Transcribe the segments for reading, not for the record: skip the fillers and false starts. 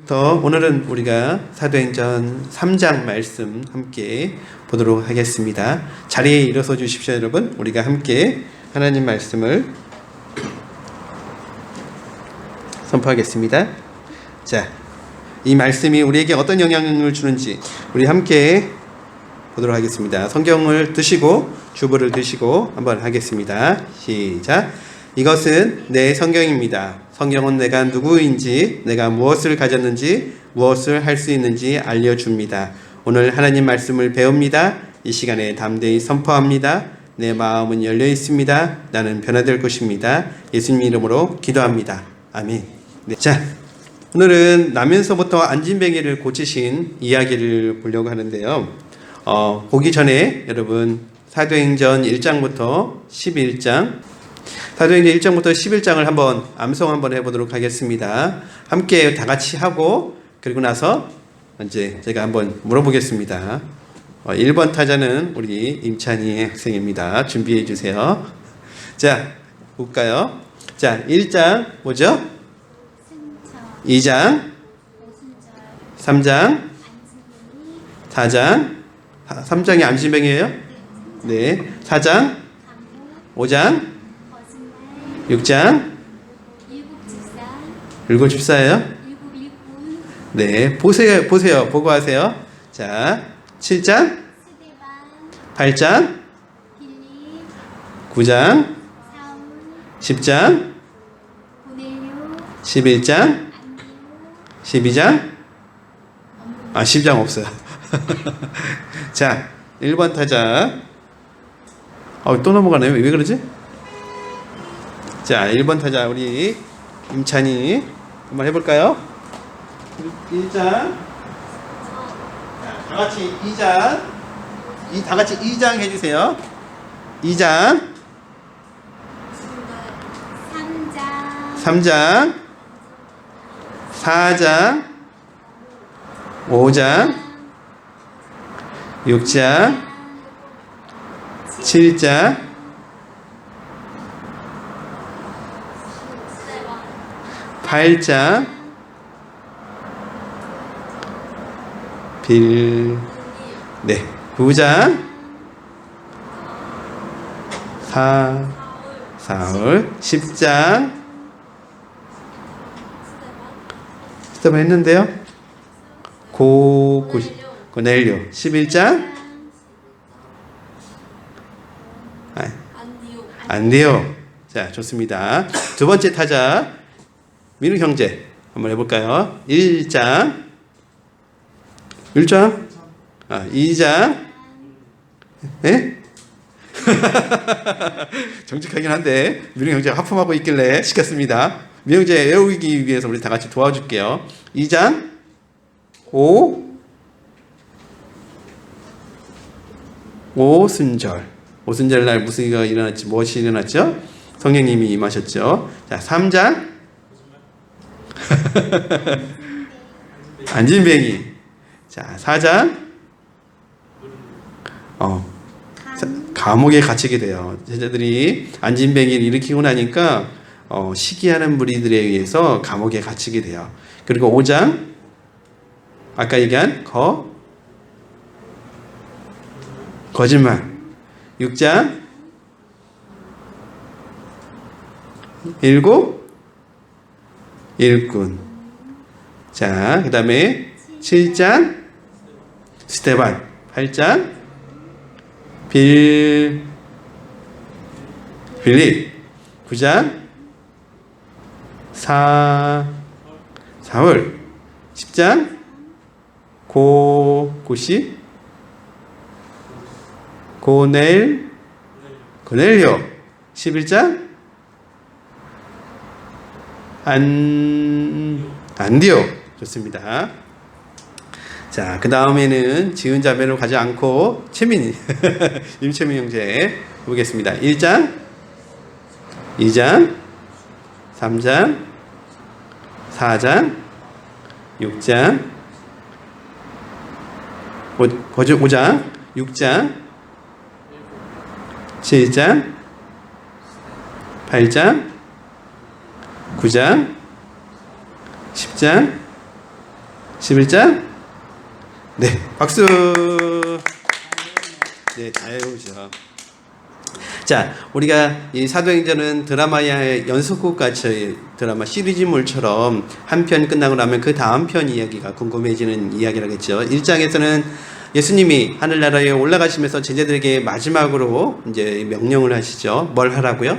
오늘은 우리가 사도행전 3장 말씀 함께 보도록 하겠습니다. 자리에 일어서 주십시오, 여러분. 우리가 함께 하나님 말씀을 선포하겠습니다. 자, 이 말씀이 우리에게 어떤 영향을 주는지 우리 함께 보도록 하겠습니다. 성경을 드시고 주보를 드시고 한번 하겠습니다. 시작. 이것은 내 성경입니다. 성경은 내가 누구인지, 내가 무엇을 가졌는지, 무엇을 할 수 있는지 알려줍니다. 오늘 하나님 말씀을 배웁니다. 이 시간에 담대히 선포합니다. 내 마음은 열려 있습니다. 나는 변화될 것입니다. 예수님 이름으로 기도합니다. 아멘. 네. 자, 오늘은 나면서부터 안진뱅이를 고치신 이야기를 보려고 하는데요. 보기 전에 여러분 사도행전 1장부터 11장 사도행전 1장부터 11장을 한번 암송 한번 해보도록 하겠습니다. 함께 다 같이 하고 그리고 나서 이제 제가 한번 물어보겠습니다. 1번 타자는 우리 임찬희 학생입니다. 준비해 주세요. 자, 볼까요? 자, 1장 뭐죠? 2장 3장 4장 3장이 안진뱅이에요? 네. 4장 5장 6장 일곱집사예요? 네, 보세요. 보고 하세요. 자, 7장 8장 9장 10장 11장 12장 10장 없어요. 자, 1번 타자. 또 넘어가네요. 왜 그러지? 자, 1번 타자 우리 임찬이 한번 해볼까요? 1장. 자, 다같이 2장. 다같이 2장 해주세요. 2장 3장 4장 5장 6장 7장 8장 네, 9장 사울 10장 스텝 했는데요. 고넬료 11장 안디오. 자, 좋습니다. 두 번째 타자 민우 형제 한번 해볼까요? 1장 2장 예? 정직하긴 한데 민우 형제가 하품하고 있길래 시켰습니다. 민우 형제 외우기 위해서 우리 다 같이 도와줄게요. 2장 오순절 날 무슨 일이 일어났지? 무엇이 일어났죠? 성령님이 임하셨죠. 자, 3장 안진뱅이. 자, 4장 감옥에 갇히게 돼요. 제자들이 안진뱅이를 일으키고 나니까 시기하는 무리들에 의해서 감옥에 갇히게 돼요. 그리고 5장 아까 얘기한 거짓말. 6장 일꾼. 자, 그 다음에 7장 스테반. 8장 빌립. 9장 사울. 10장 고넬료. 11장 안디오. 좋습니다. 자, 그 다음에는 지은 자매로 가지 않고 임채민 형제 보겠습니다. 1장 2장 3장 4장 6장 5장 6장 7장 8장 9장 10장 11장? 네, 박수. 네, 잘 배우죠. 자, 우리가 이 사도행전은 드라마의 연속극 같이 드라마 시리즈물처럼 한 편 끝나고 나면 그 다음 편 이야기가 궁금해지는 이야기라겠죠. 1장에서는 예수님이 하늘나라에 올라가시면서 제자들에게 마지막으로 이제 명령을 하시죠. 뭘 하라고요?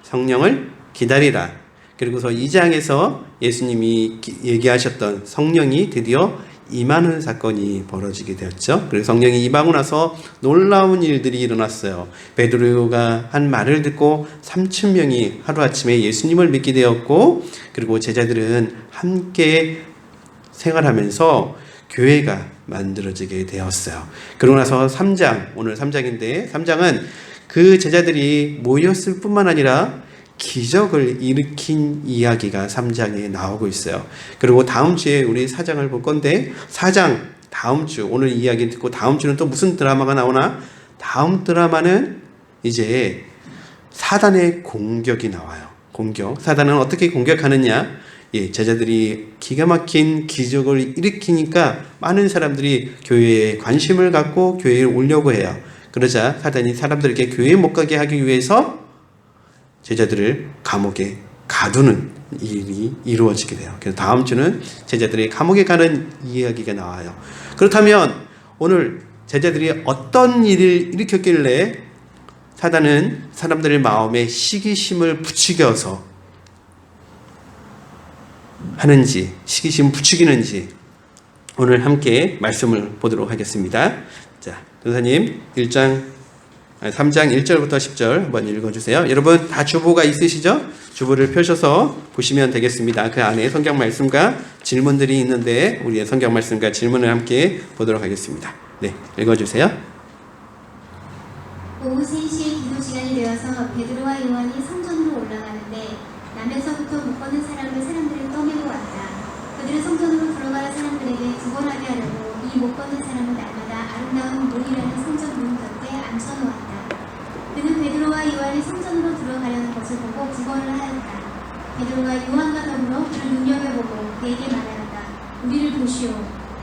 성령을 기다리라. 그리고서 2장에서 예수님이 얘기하셨던 성령이 드디어 임하는 사건이 벌어지게 되었죠. 그리고 성령이 임하고 나서 놀라운 일들이 일어났어요. 베드로가 한 말을 듣고 3,000명이 하루아침에 예수님을 믿게 되었고, 그리고 제자들은 함께 생활하면서 교회가 만들어지게 되었어요. 그러고 나서 3장, 오늘 3장인데 3장은 그 제자들이 모였을 뿐만 아니라 기적을 일으킨 이야기가 3장에 나오고 있어요. 그리고 다음 주에 우리 4장을 볼 건데 4장 다음 주 오늘 이야기 듣고 다음 주는 또 무슨 드라마가 나오나? 다음 드라마는 이제 사단의 공격이 나와요. 공격. 사단은 어떻게 공격하느냐? 예, 제자들이 기가 막힌 기적을 일으키니까 많은 사람들이 교회에 관심을 갖고 교회에 오려고 해요. 그러자 사단이 사람들에게 교회에 못 가게 하기 위해서 제자들을 감옥에 가두는 일이 이루어지게 돼요. 그래서 다음 주는 제자들이 감옥에 가는 이야기가 나와요. 그렇다면 오늘 제자들이 어떤 일을 일으켰길래 사단은 사람들의 마음에 시기심을 부추겨서 하는지, 시기심 부추기는지 오늘 함께 말씀을 보도록 하겠습니다. 자, 전사님 3장 1절부터 10절 한번 읽어주세요. 여러분 다 주보가 있으시죠? 주보를 펴셔서 보시면 되겠습니다. 그 안에 성경 말씀과 질문들이 있는데 우리의 성경 말씀과 질문을 함께 보도록 하겠습니다. 네, 읽어주세요. 오후 3시에 기도 시간이 되어서 베드로와 요한이 성전으로 올라가는데 남에서부터 못 걷는 사람들을 떠밀고 왔다. 그들은 성전으로 들어가는 사람들에게 구걸하게 하려고 이 못 걷는 사람은 날마다 아름다운 물이라는 성전 문 곁에 앉혀놓았다. 그는 베드로와 요한이 성전으로 들어가려는 것을 보고 구걸을 하였다. 베드로가 요한과 더불어 그를 눈여겨보고 그에게 말하였다. 우리를 보시오.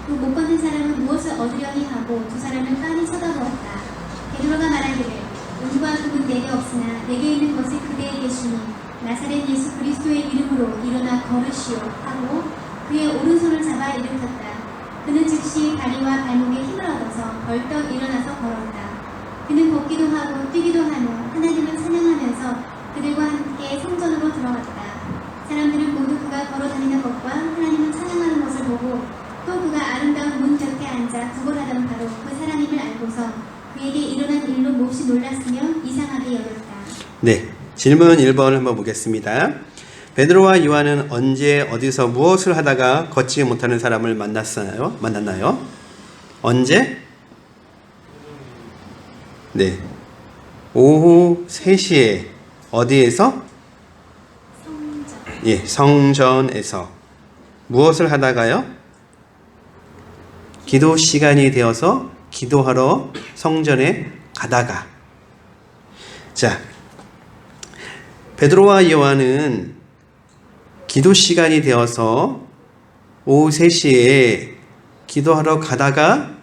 그 못 걷는 사람은 무엇을 얻으려니 하고 두 사람을 빤히 쳐다보았다. 베드로가 말하기를 은과 금은 내게 없으나 내게 있는 것이 그대에 계시니 나사렛 예수 그리스도의 이름으로 일어나 걸으시오 하고 그의 오른손을 잡아 일으켰다. 그는 즉시 다리와 발목에 힘을 얻어서 벌떡 일어나서 걸었다. 그는 걷기도 하고 뛰기도 하며 하나님을 찬양하면서 그들과 함께 성전으로 들어갔다. 사람들은 모두 그가 걸어다니는 것과 하나님을 찬양하는 것을 보고 또 그가 아름다운 문 곁에 앉아 구걸하던 바로 그 사람임을 알고서 그에게 일어난 일로 몹시 놀랐으며 이상하게 여겼다. 네, 질문 1번 한번 보겠습니다. 베드로와 요한은 언제 어디서 무엇을 하다가 걷지 못하는 사람을 만났나요? 언제? 네, 오후 3시에 어디에서? 성전. 예, 성전에서 무엇을 하다가요? 기도 시간이 되어서 기도하러 성전에 가다가. 자, 베드로와 요한은 기도 시간이 되어서 오후 3시에 기도하러 가다가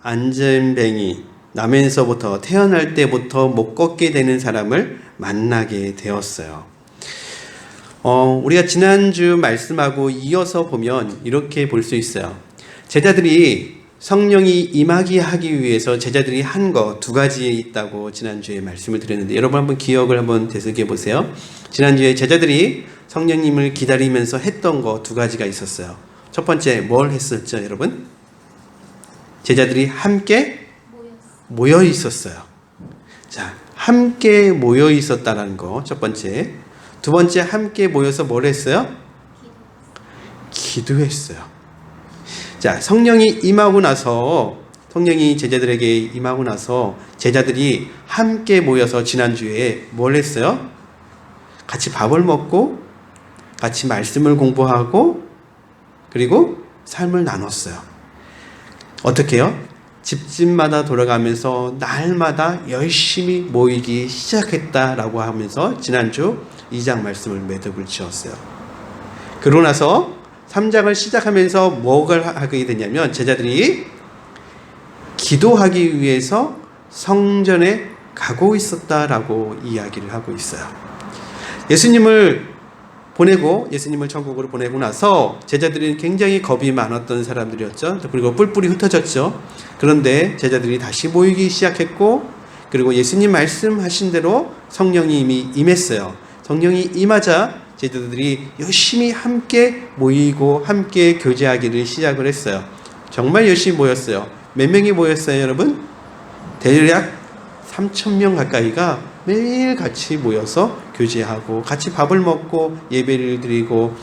안전뱅이, 나면서부터 태어날 때부터 못 걷게 되는 사람을 만나게 되었어요. 우리가 지난주 말씀하고 이어서 보면 이렇게 볼 수 있어요. 제자들이 성령이 임하게 하기 위해서 제자들이 한 거 2가지 있다고 지난주에 말씀을 드렸는데 여러분 한번 기억을 한번 되새겨 보세요. 지난주에 제자들이 성령님을 기다리면서 했던 거 2가지가 있었어요. 첫 번째 뭘 했었죠, 여러분? 제자들이 함께 모여 있었어요. 자, 함께 모여 있었다는 거 첫 번째. 두 번째, 함께 모여서 뭘 했어요? 기도했어요. 자, 성령이 임하고 나서, 성령이 제자들에게 임하고 나서 제자들이 함께 모여서 지난주에 뭘 했어요? 같이 밥을 먹고 같이 말씀을 공부하고 그리고 삶을 나눴어요. 어떻게 해요? 집집마다 돌아가면서 날마다 열심히 모이기 시작했다라고 하면서 지난주 2장 말씀을 매듭을 지었어요. 그러고 나서 3장을 시작하면서 뭐를 하게 되냐면 제자들이 기도하기 위해서 성전에 가고 있었다라고 이야기를 하고 있어요. 예수님을 보내고 예수님을 천국으로 보내고 나서 제자들은 굉장히 겁이 많았던 사람들이었죠. 그리고 뿔뿔이 흩어졌죠. 그런데 제자들이 다시 모이기 시작했고, 그리고 예수님 말씀하신 대로 성령이 이미 임했어요. 성령이 임하자 제자들이 열심히 함께 모이고 함께 교제하기를 시작을 했어요. 정말 열심히 모였어요. 몇 명이 모였어요, 여러분? 대략 3,000명 가까이가 매일 같이 모여서 교제하고 같이 밥을 먹고 예배를 드리고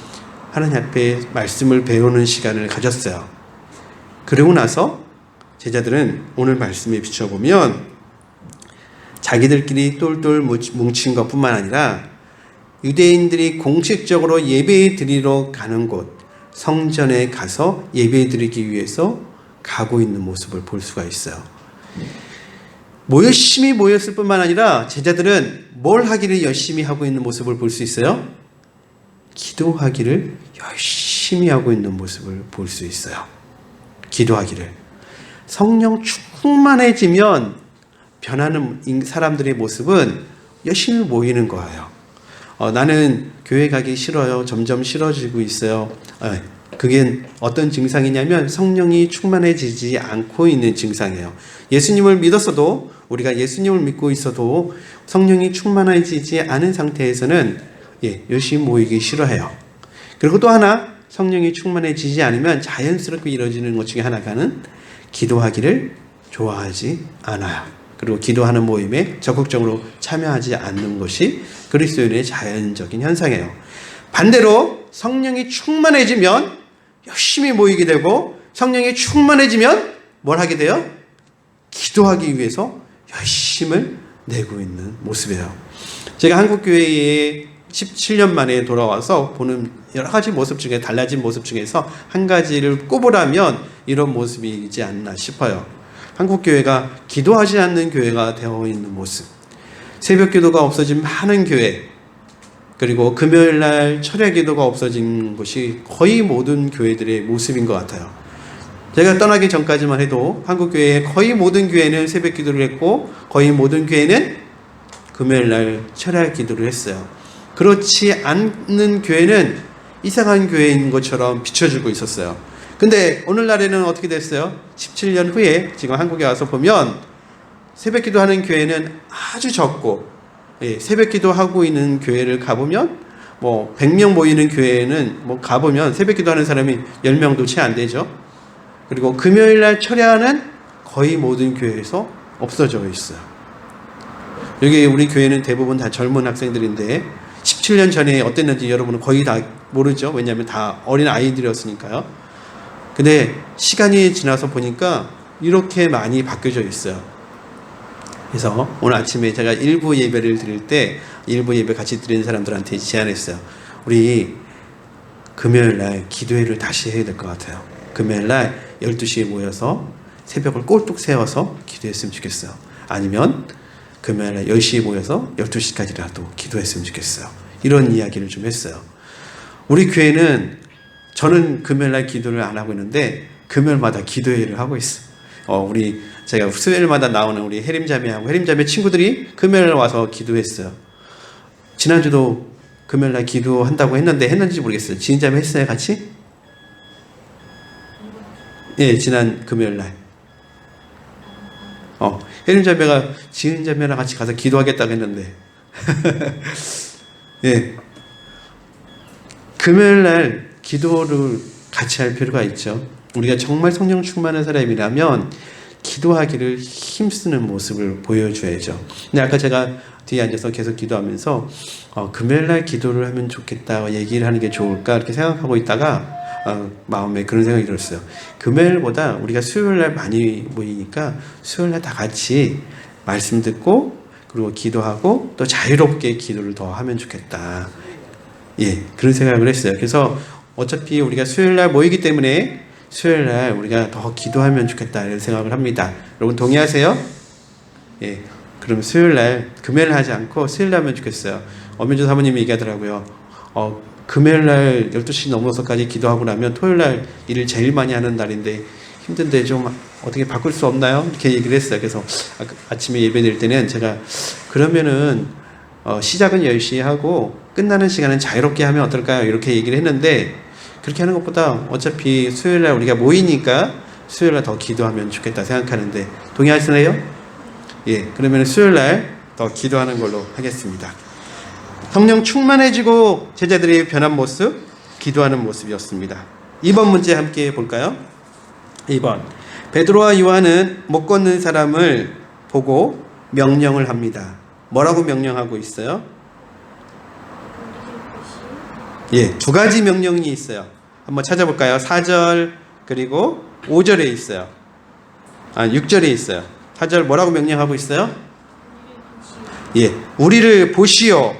하나님 앞에 말씀을 배우는 시간을 가졌어요. 그러고 나서 제자들은 오늘 말씀에 비춰보면 자기들끼리 똘똘 뭉친 것뿐만 아니라 유대인들이 공식적으로 예배 드리러 가는 곳, 성전에 가서 예배 드리기 위해서 가고 있는 모습을 볼 수가 있어요. 열심히 모였을 뿐만 아니라 제자들은 뭘 하기를 열심히 하고 있는 모습을 볼 수 있어요? 기도하기를 열심히 하고 있는 모습을 볼 수 있어요. 기도하기를. 성령 충만해지면 변하는 사람들의 모습은 열심히 모이는 거예요. 나는 교회 가기 싫어요. 점점 싫어지고 있어요. 그게 어떤 증상이냐면 성령이 충만해지지 않고 있는 증상이에요. 예수님을 믿었어도, 우리가 예수님을 믿고 있어도 성령이 충만해지지 않은 상태에서는 열심히 모이기 싫어해요. 그리고 또 하나, 성령이 충만해지지 않으면 자연스럽게 이루어지는 것 중에 하나가는 기도하기를 좋아하지 않아요. 그리고 기도하는 모임에 적극적으로 참여하지 않는 것이 그리스도인의 자연적인 현상이에요. 반대로 성령이 충만해지면 열심히 모이게 되고, 성령이 충만해지면 뭘 하게 돼요? 기도하기 위해서 열심을 내고 있는 모습이에요. 제가 한국교회에 17년 만에 돌아와서 보는 여러 가지 모습 중에, 달라진 모습 중에서 한 가지를 꼽으라면 이런 모습이지 않나 싶어요. 한국교회가 기도하지 않는 교회가 되어 있는 모습, 새벽 기도가 없어진 많은 교회, 그리고 금요일날 철야 기도가 없어진 것이 거의 모든 교회들의 모습인 것 같아요. 제가 떠나기 전까지만 해도 한국교회의 거의 모든 교회는 새벽 기도를 했고, 거의 모든 교회는 금요일날 철야 기도를 했어요. 그렇지 않는 교회는 이상한 교회인 것처럼 비춰주고 있었어요. 근데 오늘날에는 어떻게 됐어요? 17년 후에 지금 한국에 와서 보면 새벽 기도하는 교회는 아주 적고, 새벽 기도하고 있는 교회를 가보면 100명 모이는 교회는 가보면 새벽 기도하는 사람이 10명도 채 안 되죠. 그리고 금요일날 철야는 거의 모든 교회에서 없어져 있어요. 여기 우리 교회는 대부분 다 젊은 학생들인데 17년 전에 어땠는지 여러분은 거의 다 모르죠. 왜냐하면 다 어린 아이들이었으니까요. 근데 시간이 지나서 보니까 이렇게 많이 바뀌어져 있어요. 그래서 오늘 아침에 제가 일부 예배를 드릴 때 일부 예배 같이 드리는 사람들한테 제안했어요. 우리 금요일날 기도회를 다시 해야 될 것 같아요. 금요일날 12시에 모여서 새벽을 꼴뚝 세워서 기도했으면 좋겠어요. 아니면 금요일날 10시에 모여서 12시까지라도 기도했으면 좋겠어요. 이런 이야기를 좀 했어요. 우리 교회는, 저는 금요일날 기도를 안 하고 있는데 금요일마다 기도회를 하고 있어요. 제가 수요일마다 나오는 우리 혜림자매하고 혜림자매 친구들이 금요일 와서 기도했어요. 지난주도 금요일날 기도한다고 했는지 모르겠어요. 지인자매 했어요, 같이? 예, 지난 금요일날. 혜림자매가 지인자매랑 같이 가서 기도하겠다고 했는데. 예. 금요일날 기도를 같이 할 필요가 있죠. 우리가 정말 성령 충만한 사람이라면 기도하기를 힘쓰는 모습을 보여줘야죠. 근데 아까 제가 뒤에 앉아서 계속 기도하면서 금요일날 기도를 하면 좋겠다, 얘기를 하는 게 좋을까 이렇게 생각하고 있다가 마음에 그런 생각이 들었어요. 금요일보다 우리가 수요일날 많이 모이니까 수요일날 다 같이 말씀 듣고 그리고 기도하고 또 자유롭게 기도를 더 하면 좋겠다. 예, 그런 생각을 했어요. 그래서 어차피 우리가 수요일날 모이기 때문에 수요일날 우리가 더 기도하면 좋겠다 이런 생각을 합니다. 여러분 동의하세요? 예, 그럼 수요일날 금요일 하지 않고 수요일날 하면 좋겠어요. 엄민주 사모님이 얘기하더라고요. 금요일 날 12시 넘어서까지 기도하고 나면 토요일 날 일을 제일 많이 하는 날인데 힘든데 좀 어떻게 바꿀 수 없나요? 이렇게 얘기를 했어요. 그래서 아침에 예배 드릴 때는 제가 그러면은 시작은 10시에 하고 끝나는 시간은 자유롭게 하면 어떨까요? 이렇게 얘기를 했는데 그렇게 하는 것보다 어차피 수요일 날 우리가 모이니까 수요일 날 더 기도하면 좋겠다 생각하는데 동의하시나요? 예, 그러면 수요일 날 더 기도하는 걸로 하겠습니다. 성령 충만해지고 제자들이 변한 모습, 기도하는 모습이었습니다. 2번 문제 함께 볼까요? 2번. 베드로와 요한은 못 걷는 사람을 보고 명령을 합니다. 뭐라고 명령하고 있어요? 예, 두 가지 명령이 있어요. 한번 찾아볼까요? 4절 그리고 5절에 있어요. 6절에 있어요. 4절 뭐라고 명령하고 있어요? 예, 우리를 보시오.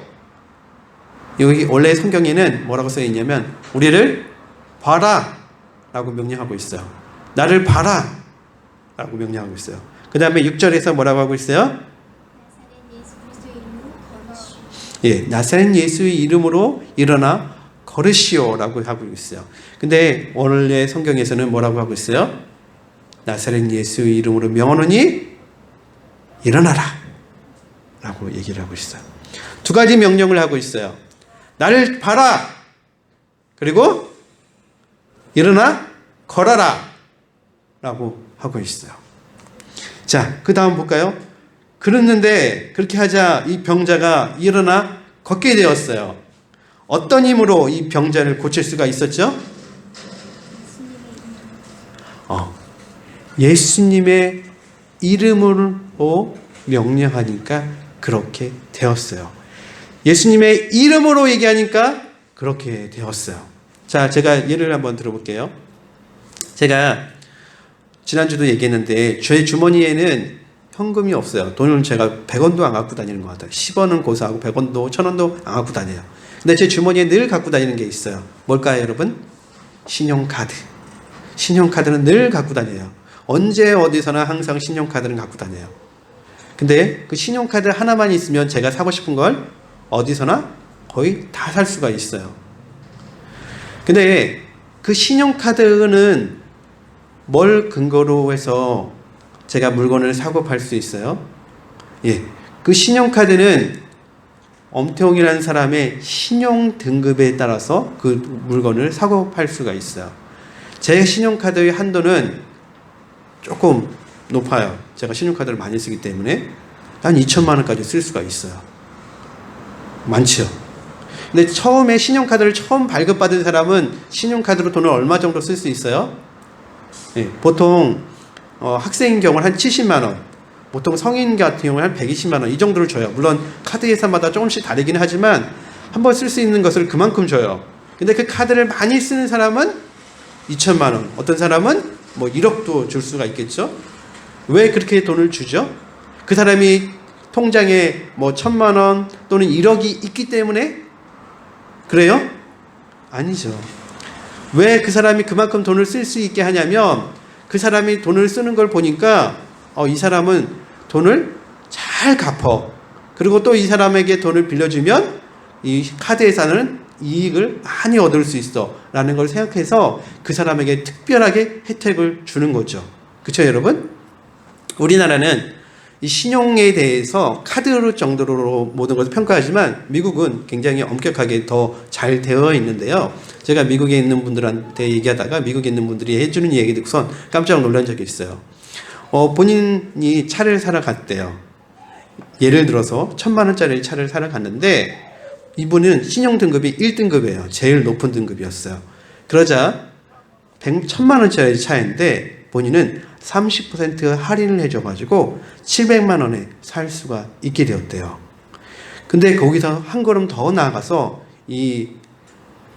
여기 원래 성경에는 뭐라고 써 있냐면 우리를 봐라 라고 명령하고 있어요. 나를 봐라 라고 명령하고 있어요. 그 다음에 6절에서 뭐라고 하고 있어요? 예, 나사렛 예수의 이름으로 일어나 걸으시오 라고 하고 있어요. 근데 원래 성경에서는 뭐라고 하고 있어요? 나사렛 예수의 이름으로 명하노니 일어나라 라고 얘기를 하고 있어요. 두 가지 명령을 하고 있어요. 나를 봐라. 그리고 일어나 걸어라 라고 하고 있어요. 자, 그 다음 볼까요? 그랬는데 그렇게 하자 이 병자가 일어나 걷게 되었어요. 어떤 힘으로 이 병자를 고칠 수가 있었죠? 예수님의 이름으로 명령하니까 그렇게 되었어요. 예수님의 이름으로 얘기하니까 그렇게 되었어요. 자, 제가 예를 한번 들어볼게요. 제가 지난주도 얘기했는데 제 주머니에는 현금이 없어요. 돈을 제가 100원도 안 갖고 다니는 것 같아요. 10원은 고사하고 100원도 1000원도 안 갖고 다녀요. 근데 제 주머니에 늘 갖고 다니는 게 있어요. 뭘까요, 여러분? 신용카드. 신용카드는 늘 갖고 다녀요. 언제 어디서나 항상 신용카드는 갖고 다녀요. 근데 그 신용카드 하나만 있으면 제가 사고 싶은 걸 어디서나 거의 다 살 수가 있어요. 근데 그 신용카드는 뭘 근거로 해서 제가 물건을 사고 팔 수 있어요? 예, 그 신용카드는 엄태웅이라는 사람의 신용 등급에 따라서 그 물건을 사고 팔 수가 있어요. 제 신용카드의 한도는 조금 높아요. 제가 신용카드를 많이 쓰기 때문에 한 2천만 원까지 쓸 수가 있어요. 많죠. 근데 처음에 신용카드를 처음 발급받은 사람은 신용카드로 돈을 얼마 정도 쓸 수 있어요? 예, 보통 학생인 경우는 한 70만 원, 보통 성인 같은 경우는 한 120만 원 이 정도를 줘요. 물론 카드 예산마다 조금씩 다르긴 하지만 한번 쓸 수 있는 것을 그만큼 줘요. 근데 그 카드를 많이 쓰는 사람은 2천만 원, 어떤 사람은 뭐 1억도 줄 수가 있겠죠. 왜 그렇게 돈을 주죠? 그 사람이 통장에 뭐 1,000만 원 또는 1억이 있기 때문에 그래요? 아니죠. 왜 그 사람이 그만큼 돈을 쓸 수 있게 하냐면 그 사람이 돈을 쓰는 걸 보니까 이 사람은 돈을 잘 갚어. 그리고 또 이 사람에게 돈을 빌려주면 이 카드 예산은 이익을 많이 얻을 수 있어 라는 걸 생각해서 그 사람에게 특별하게 혜택을 주는 거죠. 그렇죠, 여러분? 우리나라는 이 신용에 대해서 카드 정도로 모든 것을 평가하지만 미국은 굉장히 엄격하게 더 잘 되어 있는데요. 제가 미국에 있는 분들한테 얘기하다가 미국에 있는 분들이 해주는 얘기 듣고선 깜짝 놀란 적이 있어요. 본인이 차를 사러 갔대요. 예를 들어서 1,000만 원짜리 차를 사러 갔는데 이분은 신용 등급이 1등급이에요. 제일 높은 등급이었어요. 그러자 1,000만 원짜리 차인데 본인은 30% 할인을 해줘가지고 700만 원에 살 수가 있게 되었대요. 근데 거기서 한 걸음 더 나아가서 이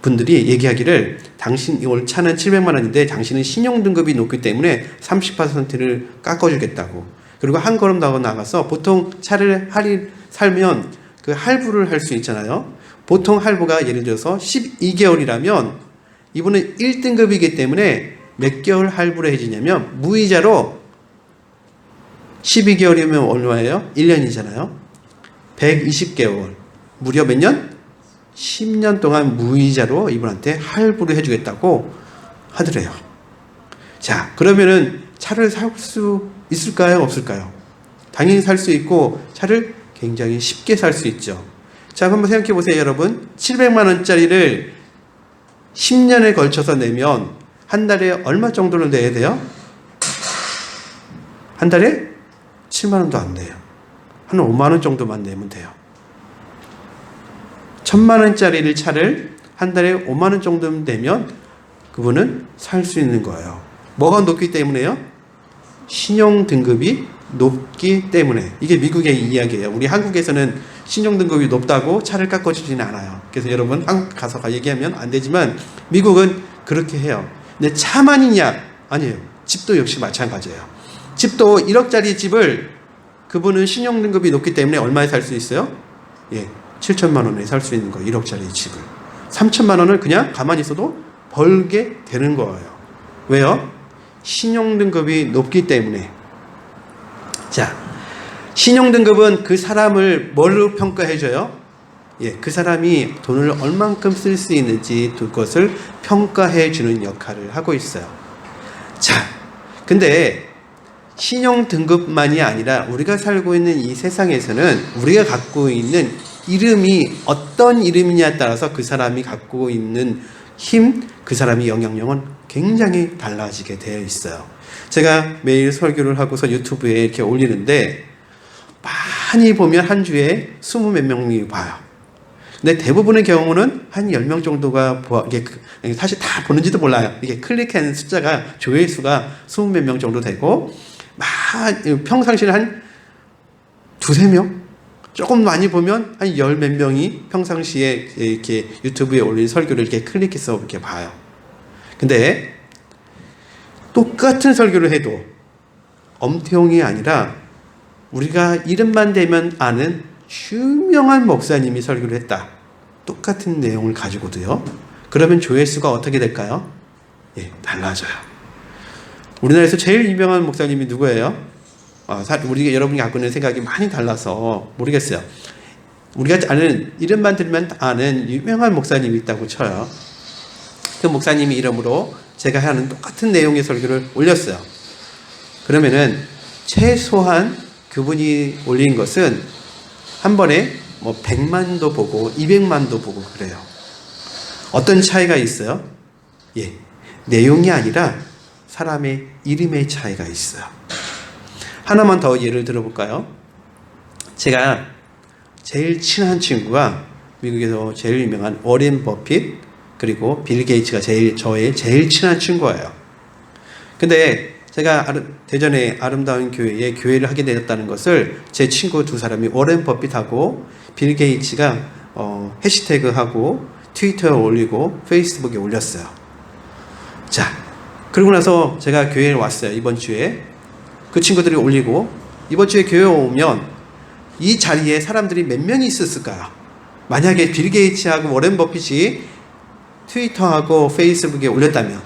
분들이 얘기하기를 당신 이 차는 700만 원인데 당신은 신용 등급이 높기 때문에 30%를 깎아주겠다고. 그리고 한 걸음 더 나아가서 보통 차를 살면 그 할부를 할 수 있잖아요. 보통 할부가 예를 들어서 12개월이라면 이분은 1등급이기 때문에 몇 개월 할부를 해주냐면 무이자로 12개월이면 얼마예요? 1년이잖아요. 120개월. 무려 몇 년? 10년 동안 무이자로 이분한테 할부를 해주겠다고 하더래요. 자, 그러면은 차를 살 수 있을까요? 없을까요? 당연히 살 수 있고 차를 굉장히 쉽게 살 수 있죠. 자, 한번 생각해 보세요, 여러분. 700만 원짜리를 10년에 걸쳐서 내면 한 달에 얼마 정도를 내야 돼요? 한 달에 7만 원도 안 돼요. 한 5만 원 정도만 내면 돼요. 1000만 원짜리 차를 한 달에 5만 원 정도 내면 그분은 살 수 있는 거예요. 뭐가 높기 때문에요? 신용 등급이 높기 때문에. 이게 미국의 이야기예요. 우리 한국에서는 신용 등급이 높다고 차를 깎아주지는 않아요. 그래서 여러분 한국 가서 얘기하면 안 되지만 미국은 그렇게 해요. 근데 차만이냐? 아니에요. 집도 역시 마찬가지예요. 집도 1억짜리 집을 그분은 신용 등급이 높기 때문에 얼마에 살 수 있어요? 예, 7천만 원에 살 수 있는 거예요. 1억짜리 집을. 3천만 원을 그냥 가만히 있어도 벌게 되는 거예요. 왜요? 신용 등급이 높기 때문에. 자, 신용 등급은 그 사람을 뭘로 평가해줘요? 예, 그 사람이 돈을 얼만큼 쓸 수 있는지 그것을 평가해주는 역할을 하고 있어요. 자, 근데 신용 등급만이 아니라 우리가 살고 있는 이 세상에서는 우리가 갖고 있는 이름이 어떤 이름이냐에 따라서 그 사람이 갖고 있는 힘, 그 사람의 영향력은 굉장히 달라지게 되어 있어요. 제가 매일 설교를 하고서 유튜브에 이렇게 올리는데 많이 보면 한 주에 20몇 명이 봐요. 근데 대부분의 경우는 한 10명 정도가 이게 사실 다 보는지도 몰라요. 이게 클릭한 숫자가 조회수가 20몇 명 정도 되고 평상시에 한 2-3명? 조금 많이 보면 한 10몇 명이 평상시에 이렇게 유튜브에 올린 설교를 이렇게 클릭해서 이렇게 봐요. 근데 똑같은 설교를 해도 엄태웅이 아니라 우리가 이름만 대면 아는 유명한 목사님이 설교를 했다. 똑같은 내용을 가지고도요. 그러면 조회수가 어떻게 될까요? 예, 달라져요. 우리나라에서 제일 유명한 목사님이 누구예요? 여러분이 갖고 있는 생각이 많이 달라서 모르겠어요. 우리가 아는, 이름만 들면 아는 유명한 목사님이 있다고 쳐요. 그 목사님이 이름으로 제가 하는 똑같은 내용의 설교를 올렸어요. 그러면은 최소한 그분이 올린 것은 한 번에 100만도 보고 200만도 보고 그래요. 어떤 차이가 있어요? 예, 내용이 아니라 사람의 이름의 차이가 있어요. 하나만 더 예를 들어볼까요? 제가 제일 친한 친구가 미국에서 제일 유명한 워렌 버핏 그리고 빌 게이츠가 저의 제일 친한 친구예요. 근데 제가 대전의 아름다운 교회에 교회를 하게 되었다는 것을 제 친구 두 사람이 워렌 버핏하고 빌 게이츠가 해시태그하고 트위터에 올리고 페이스북에 올렸어요. 자, 그러고 나서 제가 교회에 왔어요. 이번 주에 그 친구들이 올리고 이번 주에 교회에 오면 이 자리에 사람들이 몇 명이 있었을까요? 만약에 빌 게이츠하고 워렌 버핏이 트위터하고 페이스북에 올렸다면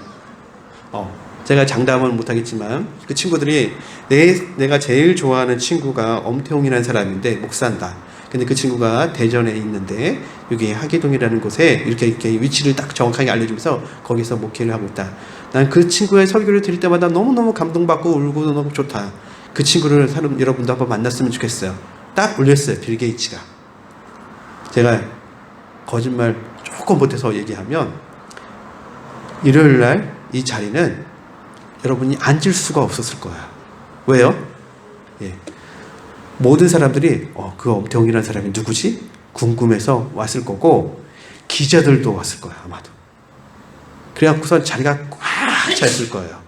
제가 장담은 못하겠지만 그 친구들이 내가 제일 좋아하는 친구가 엄태웅이라는 사람인데 목사인다. 근데 그 친구가 대전에 있는데 여기 하계동이라는 곳에 이렇게 위치를 딱 정확하게 알려주면서 거기서 목회를 하고 있다. 난 그 친구의 설교를 들을 때마다 너무너무 감동받고 울고 너무 좋다. 그 친구를 여러분도 한번 만났으면 좋겠어요. 딱 올렸어요. 빌 게이츠가. 제가 거짓말 조금 못해서 얘기하면 일요일날 이 자리는 여러분이 앉을 수가 없었을 거예요. 왜요? 예. 모든 사람들이 그 엄태웅이라는 사람이 누구지? 궁금해서 왔을 거고 기자들도 왔을 거예요. 아마도. 그래갖고선 자리가 꽉 찼을 거예요.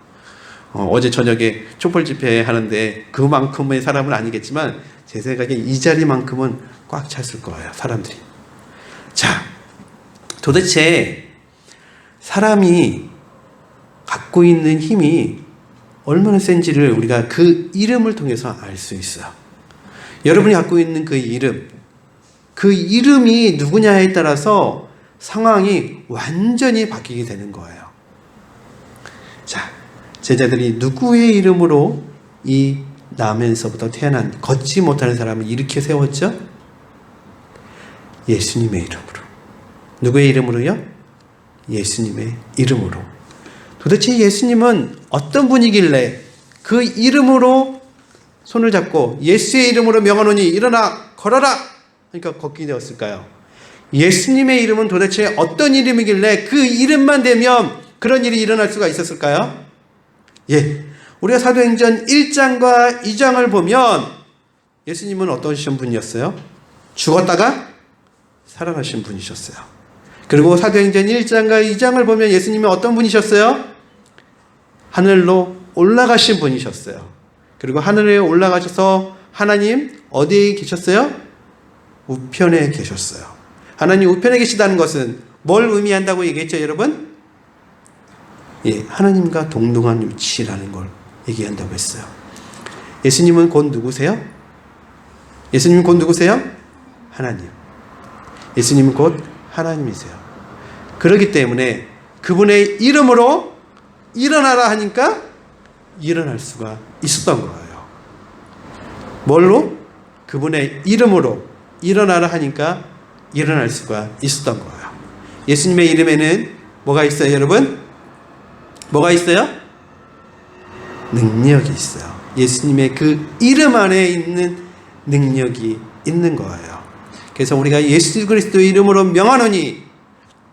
어제 저녁에 촛불 집회 하는데 그만큼의 사람은 아니겠지만 제 생각에 이 자리만큼은 꽉 찼을 거예요. 사람들이. 자, 도대체 사람이 갖고 있는 힘이 얼마나 센지를 우리가 그 이름을 통해서 알 수 있어요. 여러분이 갖고 있는 그 이름이 누구냐에 따라서 상황이 완전히 바뀌게 되는 거예요. 자, 제자들이 누구의 이름으로 이 남에서부터 태어난 걷지 못하는 사람을 일으켜 세웠죠? 예수님의 이름으로. 누구의 이름으로요? 예수님의 이름으로. 도대체 예수님은 어떤 분이길래 그 이름으로 손을 잡고 예수의 이름으로 명하노니 일어나 걸어라 그러니까 걷게 되었을까요? 예수님의 이름은 도대체 어떤 이름이길래 그 이름만 되면 그런 일이 일어날 수가 있었을까요? 예, 우리가 사도행전 1장과 2장을 보면 예수님은 어떠신 분이었어요? 죽었다가 살아나신 분이셨어요. 그리고 사도행전 1장과 2장을 보면 예수님은 어떤 분이셨어요? 하늘로 올라가신 분이셨어요. 그리고 하늘에 올라가셔서 하나님 어디에 계셨어요? 우편에 계셨어요. 하나님 우편에 계시다는 것은 뭘 의미한다고 얘기했죠, 여러분? 예, 하나님과 동등한 위치라는 걸 얘기한다고 했어요. 예수님은 곧 누구세요? 예수님은 곧 누구세요? 하나님. 예수님은 곧 하나님이세요. 그렇기 때문에 그분의 이름으로 일어나라 하니까 일어날 수가 있었던 거예요. 뭘로? 그분의 이름으로 일어나라 하니까 일어날 수가 있었던 거예요. 예수님의 이름에는 뭐가 있어요, 여러분? 뭐가 있어요? 능력이 있어요. 예수님의 그 이름 안에 있는 능력이 있는 거예요. 그래서 우리가 예수 그리스도의 이름으로 명하노니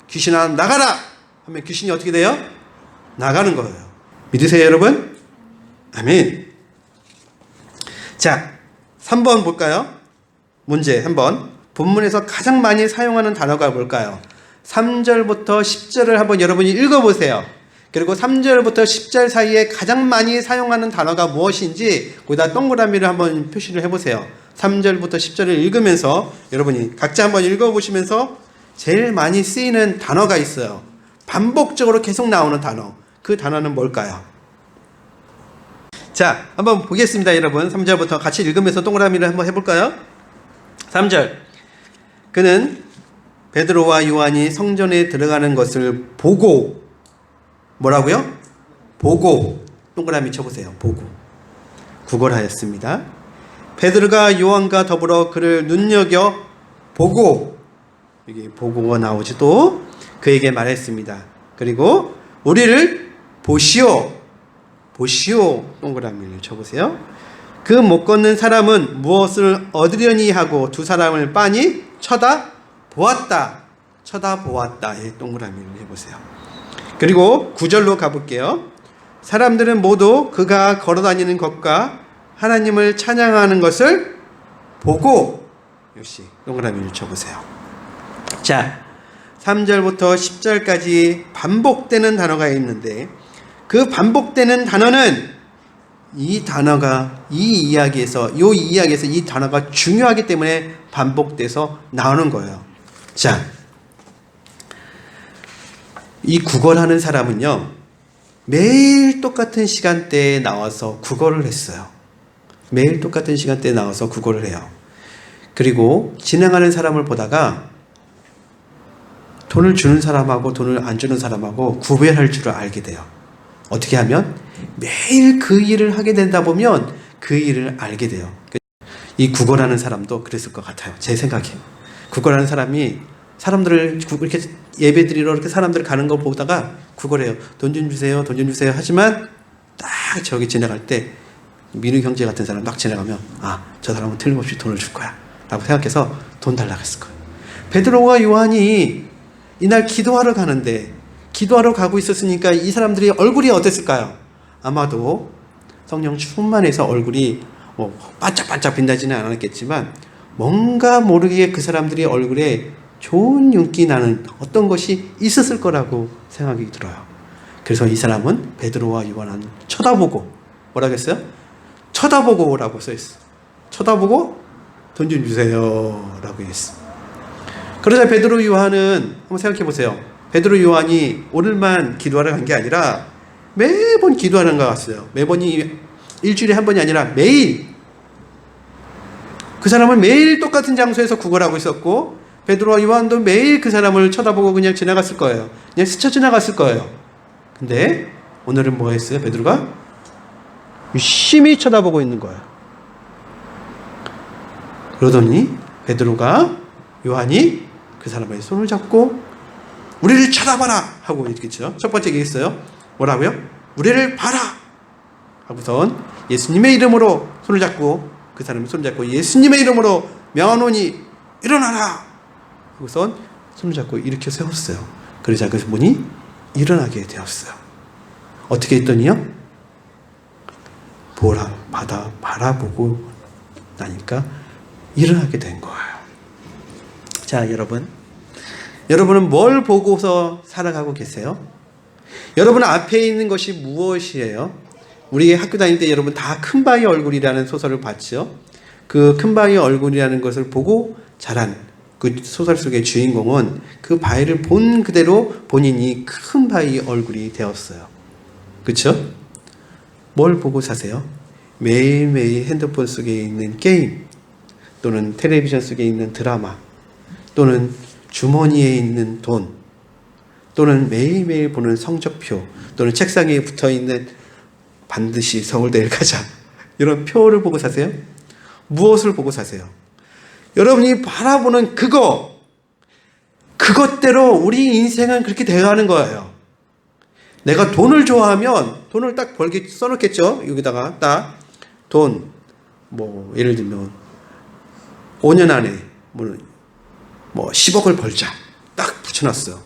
귀신아 나가라 하면 귀신이 어떻게 돼요? 나가는 거예요. 믿으세요, 여러분? 아멘. 자, 3번 볼까요? 문제 3번. 본문에서 가장 많이 사용하는 단어가 뭘까요? 3절부터 10절을 한번 여러분이 읽어보세요. 그리고 3절부터 10절 사이에 가장 많이 사용하는 단어가 무엇인지 거기다 동그라미를 한번 표시를 해보세요. 3절부터 10절을 읽으면서 여러분이 각자 한번 읽어보시면서 제일 많이 쓰이는 단어가 있어요. 반복적으로 계속 나오는 단어. 그 단어는 뭘까요? 자, 한번 보겠습니다, 여러분. 3절부터 같이 읽으면서 동그라미를 한번 해볼까요? 3절. 그는 베드로와 요한이 성전에 들어가는 것을 보고 뭐라고요? 보고 동그라미 쳐보세요. 보고 구걸하였습니다. 베드로가 요한과 더불어 그를 눈여겨 보고 여기 보고가 나오지 또 그에게 말했습니다. 그리고 우리를 보시오 보시오 동그라미를 쳐보세요. 그 못 걷는 사람은 무엇을 얻으려니 하고 두 사람을 빤히 쳐다보았다. 쳐다보았다. 동그라미를 해보세요. 그리고 9절로 가볼게요. 사람들은 모두 그가 걸어다니는 것과 하나님을 찬양하는 것을 보고 역시 동그라미를 쳐보세요. 자, 3절부터 10절까지 반복되는 단어가 있는데 그 반복되는 단어는 이 단어가 이 이야기에서 이 단어가 중요하기 때문에 반복돼서 나오는 거예요. 자, 이 구걸하는 사람은요 매일 똑같은 시간대에 나와서 구걸을 했어요. 매일 똑같은 시간대에 나와서 구걸을 해요. 그리고 진행하는 사람을 보다가 돈을 주는 사람하고 돈을 안 주는 사람하고 구별할 줄을 알게 돼요. 어떻게 하면? 매일 그 일을 하게 되다 보면 그 일을 알게 돼요. 이 구걸하는 사람도 그랬을 것 같아요. 제 생각에. 구걸하는 사람이 사람들을 이렇게 예배드리러 이렇게 사람들 가는 거 보다가 구걸해요. 돈 좀 주세요. 돈 좀 주세요. 하지만 딱 저기 지나갈 때 민우 형제 같은 사람 딱 지나가면 아, 저 사람은 틀림없이 돈을 줄 거야 라고 생각해서 돈 달라고 했을 거예요. 베드로와 요한이 이날 기도하러 가는데 기도하러 가고 있었으니까 이 사람들이 얼굴이 어땠을까요? 아마도 성령 충만해서 얼굴이 뭐 반짝반짝 빛나지는 않았겠지만 뭔가 모르게 그 사람들이 얼굴에 좋은 윤기 나는 어떤 것이 있었을 거라고 생각이 들어요. 그래서 이 사람은 베드로와 요한을 쳐다보고 뭐라고 했어요? 쳐다보고 라고 써있어요. 쳐다보고 돈 좀 주세요 라고 했어요. 그러자 베드로 요한은 한번 생각해 보세요. 베드로 요한이 오늘만 기도하러 간 게 아니라 매번 기도하는 것 같아요. 매번이 일주일에 한 번이 아니라 매일 그 사람은 매일 똑같은 장소에서 구걸하고 있었고 베드로와 요한도 매일 그 사람을 쳐다보고 그냥 지나갔을 거예요. 그냥 스쳐 지나갔을 거예요. 근데 오늘은 뭐 했어요? 베드로가 유심히 쳐다보고 있는 거예요. 그러더니 베드로가 요한이 그 사람의 손을 잡고 우리를 쳐다봐라 하고 얘기했죠. 첫 번째 얘기했어요. 뭐라고요? 우리를 봐라 하고선 예수님의 이름으로 손을 잡고, 그 사람이 손을 잡고 예수님의 이름으로 명하노니 일어나라 하고선 손을 잡고 일으켜 세웠어요. 그러자 그분이 일어나게 되었어요. 어떻게 했더니요? 바라보고 나니까 일어나게 된 거예요. 자, 여러분은 뭘 보고서 살아가고 계세요? 여러분 앞에 있는 것이 무엇이에요? 우리 학교 다닐 때 여러분 다 큰바위 얼굴이라는 소설을 봤죠? 그 큰바위 얼굴이라는 것을 보고 자란 그 소설 속의 주인공은 그 바위를 본 그대로 본인이 큰바위 얼굴이 되었어요. 그렇죠? 뭘 보고 사세요? 매일매일 핸드폰 속에 있는 게임, 또는 텔레비전 속에 있는 드라마, 또는 주머니에 있는 돈, 또는 매일매일 보는 성적표, 또는 책상에 붙어있는 반드시 서울대를 가자, 이런 표를 보고 사세요? 무엇을 보고 사세요? 여러분이 바라보는 그것대로 우리 인생은 그렇게 되어가는 거예요. 내가 돈을 좋아하면 돈을 딱 벌게 써놓겠죠. 여기다가 딱 돈, 뭐 예를 들면 5년 안에 뭐 10억을 벌자 딱 붙여놨어요.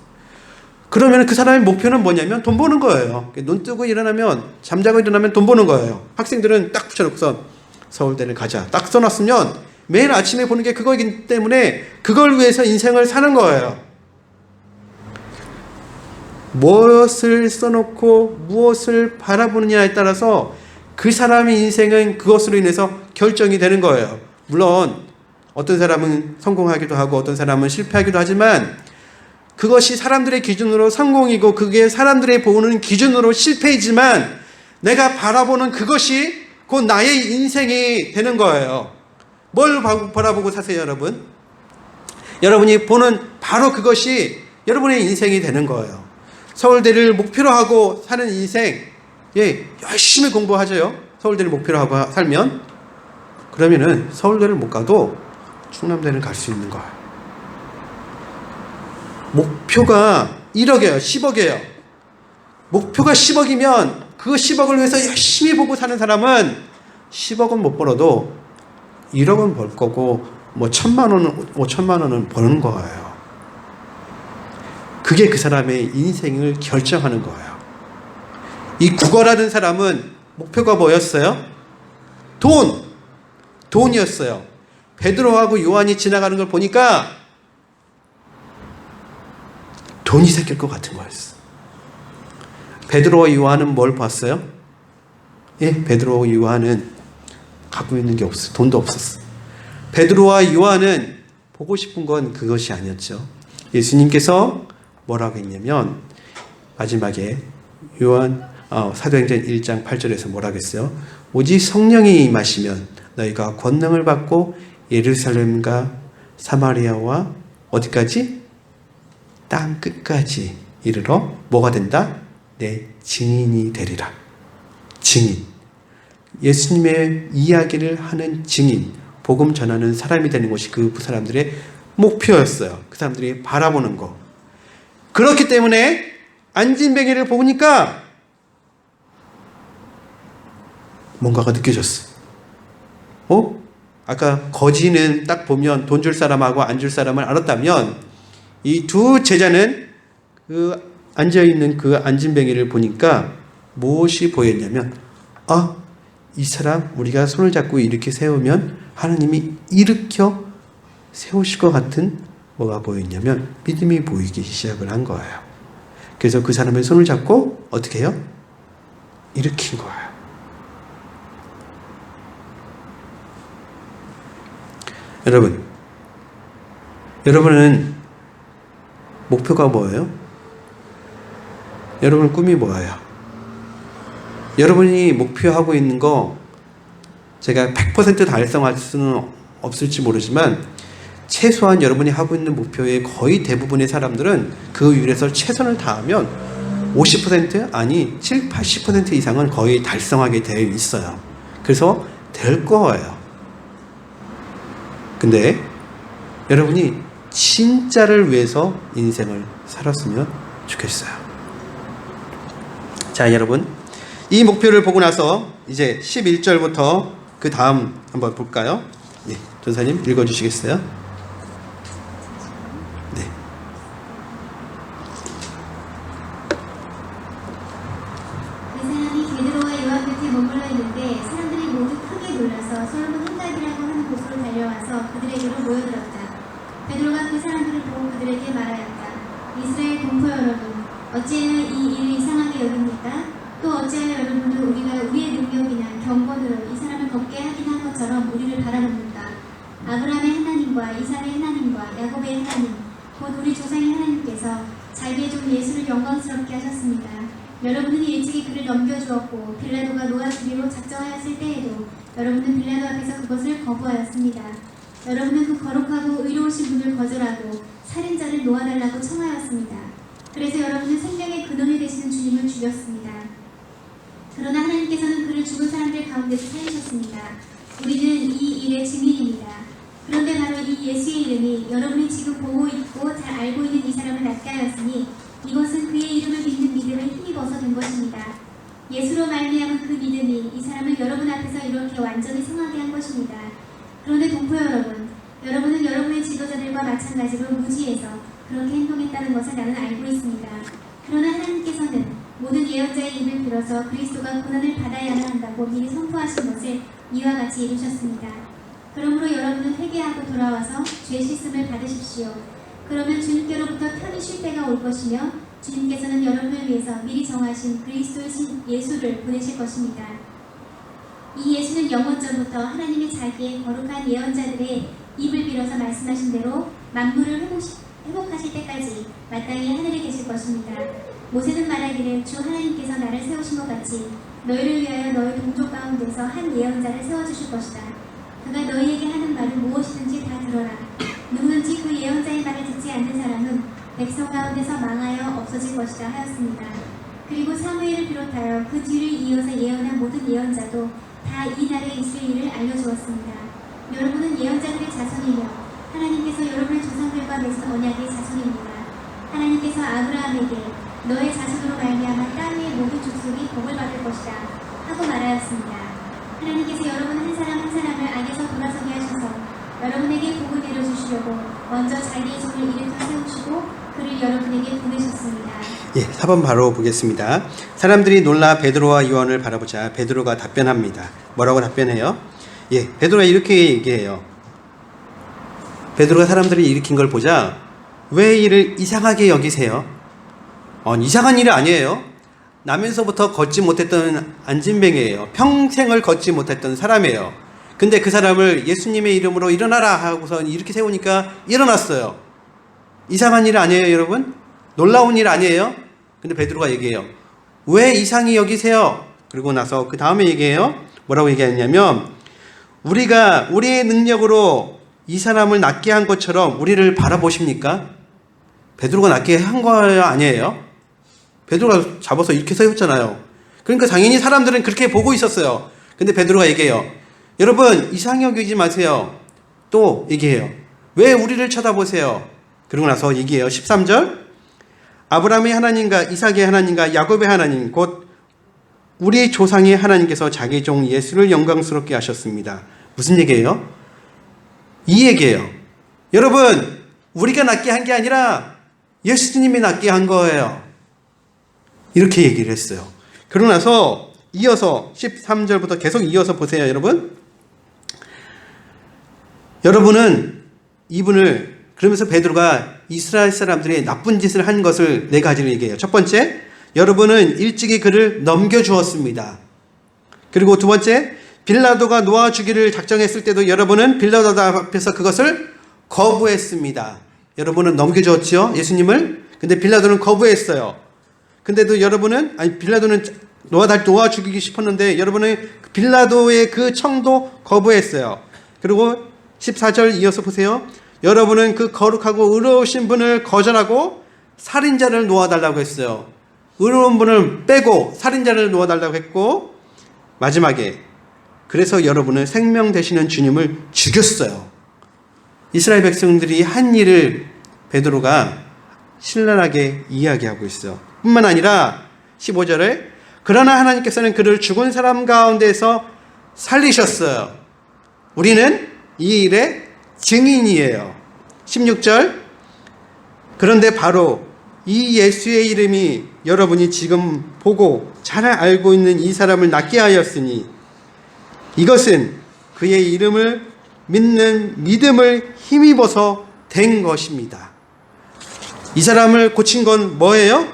그러면 그 사람의 목표는 뭐냐면 돈 버는 거예요. 눈 뜨고 일어나면, 잠자고 일어나면 돈 버는 거예요. 학생들은 딱 붙여놓고서 서울대를 가자 딱 써놨으면 매일 아침에 보는 게 그거이기 때문에 그걸 위해서 인생을 사는 거예요. 무엇을 써놓고 무엇을 바라보느냐에 따라서 그 사람의 인생은 그것으로 인해서 결정이 되는 거예요. 물론 어떤 사람은 성공하기도 하고 어떤 사람은 실패하기도 하지만 그것이 사람들의 기준으로 성공이고 그게 사람들의 보는 기준으로 실패이지만 내가 바라보는 그것이 곧 나의 인생이 되는 거예요. 뭘 바라보고 사세요, 여러분? 여러분이 보는 바로 그것이 여러분의 인생이 되는 거예요. 서울대를 목표로 하고 사는 인생, 열심히 공부하죠. 서울대를 목표로 하고 살면, 그러면은 서울대를 못 가도 충남대를 갈 수 있는 거예요. 목표가 1억이에요. 10억이에요. 목표가 10억이면 그 10억을 위해서 열심히 보고 사는 사람은 10억은 못 벌어도 1억은 벌 거고 뭐 1,000만 원은 5천만 원은 버는 거예요. 그게 그 사람의 인생을 결정하는 거예요. 이 구걸하는 사람은 목표가 뭐였어요? 돈이었어요. 베드로하고 요한이 지나가는 걸 보니까 돈이 생길 것 같은 거였어. 베드로와 요한은 뭘 봤어요? 베드로와 요한은 갖고 있는 게 없어. 돈도 없었어. 베드로와 요한은 보고 싶은 건 그것이 아니었죠. 예수님께서 뭐라고 했냐면 마지막에 사도행전 1장 8절에서 뭐라고 했어요? 오직 성령이 임하시면 너희가 권능을 받고 예루살렘과 사마리아와 어디까지? 땅 끝까지 이르러 뭐가 된다? 내 증인이 되리라. 증인. 예수님의 이야기를 하는 증인, 복음 전하는 사람이 되는 것이 그 사람들의 목표였어요. 그 사람들이 바라보는 거. 그렇기 때문에 안진뱅이를 보니까 뭔가가 느껴졌어. 아까 거지는 딱 보면 돈 줄 사람하고 안 줄 사람을 알았다면 이 두 제자는 그 앉아있는 그 안진뱅이를 보니까 무엇이 보였냐면 이 사람 우리가 손을 잡고 이렇게 세우면 하나님이 일으켜 세우실 것 같은 뭐가 보였냐면 믿음이 보이기 시작을 한 거예요. 그래서 그 사람의 손을 잡고 어떻게 해요? 일으킨 거예요. 여러분은 목표가 뭐예요? 여러분 꿈이 뭐예요? 여러분이 목표하고 있는 거 제가 100% 달성할 수는 없을지 모르지만 최소한 여러분이 하고 있는 목표의 거의 대부분의 사람들은 그 일에서 최선을 다하면 50% 아니 7, 80% 이상은 거의 달성하게 되어 있어요. 그래서 될 거예요. 근데 여러분이 진짜를 위해서 인생을 살았으면 좋겠어요. 자, 여러분, 이 목표를 보고 나서 이제 11절부터 그 다음 한번 볼까요? 예, 전사님 읽어주시겠어요? 네. 그 사람이 베드로와 요한 곁에 머물러 있는데 사람들이 모두 크게 놀라서 솔로몬 행각이라고 하는 곳으로 달려와서 그들에게로 모여들었다. 베드로가 그 사람들을 보고 그들에게 말하였다. 이스라엘 동포 여러분, 어찌하여 이 일을 이상하게 여깁니까? 또 어찌하여 여러분은 우리가 우리의 능력이나 경건으로 이 사람을 걷게 하긴 한 것처럼 우리를 바라봅니까? 아브라함의 하나님과 이삭의 하나님과 야곱의 하나님, 곧 우리 조상의 하나님께서 자기의 종 예수를 영광스럽게 하셨습니다. 여러분은 일찍이 그를 넘겨주었고 빌라도가 놓아주기로 작정하였을 때에도 여러분은 빌라도 앞에서 그것을 거부하였습니다. 여러분은 그 거룩하고 의로우신 분을 거절하고 살인자를 놓아달라고 청하였습니다. 그래서 여러분은 생명의 근원이 되시는 주님을 죽였습니다. 그러나 하나님께서는 그를 죽은 사람들 가운데서 살리셨습니다. 우리는 이 일의 증인입니다. 그런데 바로 이 예수의 이름이 여러분이 지금 보고 있고 잘 알고 있는 이 사람을 낫게 하였으니 이것은 그의 이름을 믿는 믿음에 힘입어서 된 것입니다. 예수로 말미암은 그 믿음이 이 사람을 여러분 앞에서 이렇게 완전히 성하게 한 것입니다. 그런데 동포 여러분, 여러분은 여러분의 지도자들과 마찬가지로 무지해서 그렇게 행동했다는 것을 나는 알고 있습니다. 그러나 하나님께서는 모든 예언자의 입을 빌어서 그리스도가 고난을 받아야만 한다고 미리 선포하신 것을 이와 같이 이루셨습니다. 그러므로 여러분은 회개하고 돌아와서 죄 씻음을 받으십시오. 그러면 주님께로부터 편히 쉴 때가 올 것이며 주님께서는 여러분을 위해서 미리 정하신 그리스도이신 예수를 보내실 것입니다. 이 예수는 영원전부터 하나님이 자기의 거룩한 예언자들의 입을 빌어서 말씀하신 대로 만물을 회복하실 때까지 마땅히 하늘에 계실 것입니다. 모세는 말하기를 주 하나님께서 나를 세우신 것 같이 너희를 위하여 너희 동족 가운데서 한 예언자를 세워주실 것이다. 그가 너희에게 하는 말을 무엇이든지 다 들어라. 누구든지 그 예언자의 말을 듣지 않는 사람은 백성 가운데서 망하여 없어질 것이다 하였습니다. 그리고 사무엘을 비롯하여 그 뒤를 이어서 예언한 모든 예언자도 다 이 날에 있을 일을 알려주었습니다. 여러분은 예언자들의 자손이며 하나님께서 여러분의 조상들과 맺은 언약의 자손입니다. 하나님께서 아브라함에게 너의 자손으로 말미암아 땅 위의 모든 족속이 복을 받을 것이다 하고 말하였습니다. 하나님께서 여러분 한 사람 한 사람을 악에서 돌아서게 하셔서 여러분에게 복을 내려주시려고 먼저 자기의 종을 일으켜 세우시고 그를 여러분에게 보내셨습니다. 예, 4번 바로 보겠습니다. 사람들이 놀라 베드로와 요한을 바라보자 베드로가 답변합니다. 뭐라고 답변해요? 예, 베드로가 이렇게 얘기해요. 베드로가 사람들이 일으킨 걸 보자 왜 이를 이상하게 여기세요? 이상한 일이 아니에요. 나면서부터 걷지 못했던 안진뱅이에요. 평생을 걷지 못했던 사람이에요. 근데 그 사람을 예수님의 이름으로 일어나라 하고서 이렇게 세우니까 일어났어요. 이상한 일 아니에요, 여러분? 놀라운 일 아니에요? 근데 베드로가 얘기해요. 왜 이상히 여기세요? 그리고 나서 그 다음에 얘기해요. 뭐라고 얘기했냐면 우리가 우리의 능력으로 이 사람을 낫게 한 것처럼 우리를 바라보십니까? 베드로가 낫게 한 거예요? 아니에요? 베드로가 잡아서 이렇게 세웠잖아요. 그러니까 당연히 사람들은 그렇게 보고 있었어요. 근데 베드로가 얘기해요. 여러분 이상히 여기지 마세요. 또 얘기해요. 왜 우리를 쳐다보세요? 그러고 나서 얘기해요. 13절 아브라함의 하나님과 이삭의 하나님과 야곱의 하나님 곧 우리 조상의 하나님께서 자기 종 예수를 영광스럽게 하셨습니다. 무슨 얘기예요? 이 얘기예요. 여러분 우리가 낫게 한 게 아니라 예수님이 낫게 한 거예요. 이렇게 얘기를 했어요. 그러고 나서 이어서 13절부터 계속 이어서 보세요. 여러분은 이분을 그러면서 베드로가 이스라엘 사람들이 나쁜 짓을 한 것을 네 가지를 얘기해요. 첫 번째, 여러분은 일찍이 그를 넘겨주었습니다. 그리고 두 번째, 빌라도가 놓아주기를 작정했을 때도 여러분은 빌라도 앞에서 그것을 거부했습니다. 여러분은 넘겨주었지요, 예수님을. 근데 빌라도는 거부했어요. 근데도 여러분은 빌라도는 놓아주기 싶었는데 여러분은 빌라도의 그 청도 거부했어요. 그리고 14절 이어서 보세요. 여러분은 그 거룩하고 의로우신 분을 거절하고 살인자를 놓아달라고 했어요. 의로운 분을 빼고 살인자를 놓아달라고 했고 마지막에 그래서 여러분은 생명 되시는 주님을 죽였어요. 이스라엘 백성들이 한 일을 베드로가 신랄하게 이야기하고 있어요. 뿐만 아니라 15절에 그러나 하나님께서는 그를 죽은 사람 가운데서 살리셨어요. 우리는 이 일의 증인이에요. 16절 그런데 바로 이 예수의 이름이 여러분이 지금 보고 잘 알고 있는 이 사람을 낫게 하였으니 이것은 그의 이름을 믿는 믿음을 힘입어서 된 것입니다. 이 사람을 고친 건 뭐예요?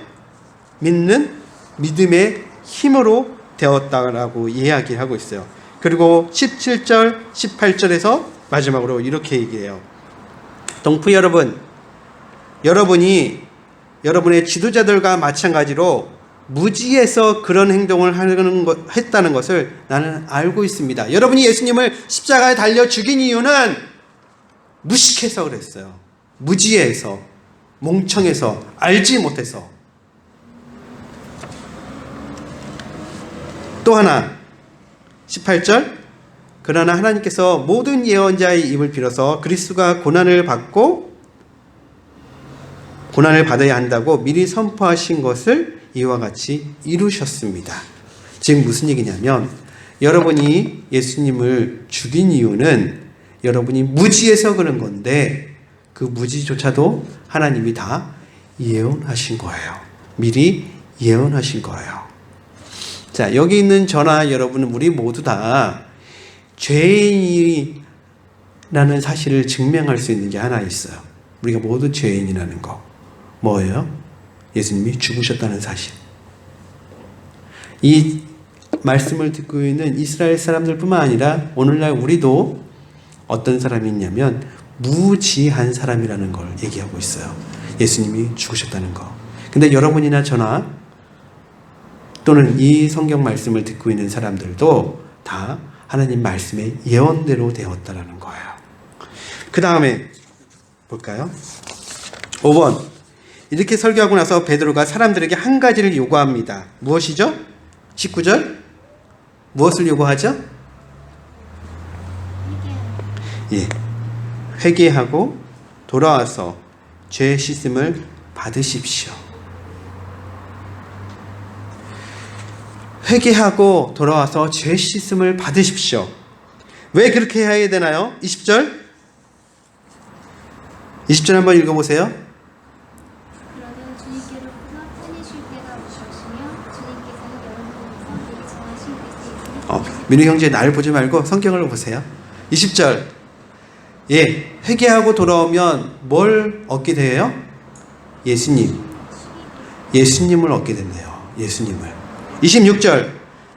믿는 믿음의 힘으로 되었다라고 이야기하고 있어요. 그리고 17절, 18절에서 마지막으로 이렇게 얘기해요. 동포 여러분, 여러분이 여러분의 지도자들과 마찬가지로 무지에서 그런 행동을 했다는 것을 나는 알고 있습니다. 여러분이 예수님을 십자가에 달려 죽인 이유는 무식해서 그랬어요. 무지해서, 멍청해서, 알지 못해서. 또 하나 18절 그러나 하나님께서 모든 예언자의 입을 빌어서 그리스도가 고난을 받아야 한다고 미리 선포하신 것을 이와 같이 이루셨습니다. 즉 무슨 얘기냐면 여러분이 예수님을 죽인 이유는 여러분이 무지해서 그런 건데 그 무지조차도 하나님이 다 예언하신 거예요. 미리 예언하신 거예요. 자, 여기 있는 저나 여러분은 우리 모두 다 죄인이라는 사실을 증명할 수 있는 게 하나 있어요. 우리가 모두 죄인이라는 거. 뭐예요? 예수님이 죽으셨다는 사실. 이 말씀을 듣고 있는 이스라엘 사람들뿐만 아니라 오늘날 우리도 어떤 사람이 있냐면 무지한 사람이라는 걸 얘기하고 있어요. 예수님이 죽으셨다는 거. 근데 여러분이나 저나 또는 이 성경 말씀을 듣고 있는 사람들도 다 하나님 말씀의 예언대로 되었다라는 거예요. 그 다음에 볼까요? 5번 이렇게 설교하고 나서 베드로가 사람들에게 한 가지를 요구합니다. 무엇이죠? 19절 무엇을 요구하죠? 회개하고 돌아와서 죄 씻음을 받으십시오. 회개하고 돌아와서 죄 씻음을 받으십시오. 왜 그렇게 해야 되나요? 20절 한번 읽어보세요. 그러면 주님께로부터 편히 쉴 때가 오셨으며 주님께서는 여러분에게서 미리 정하신 그리스도의 민우 형제 나를 보지 말고 성경을 보세요. 20절 회개하고 돌아오면 뭘 얻게 돼요? 예수님을 얻게 된대요. 예수님을. 26절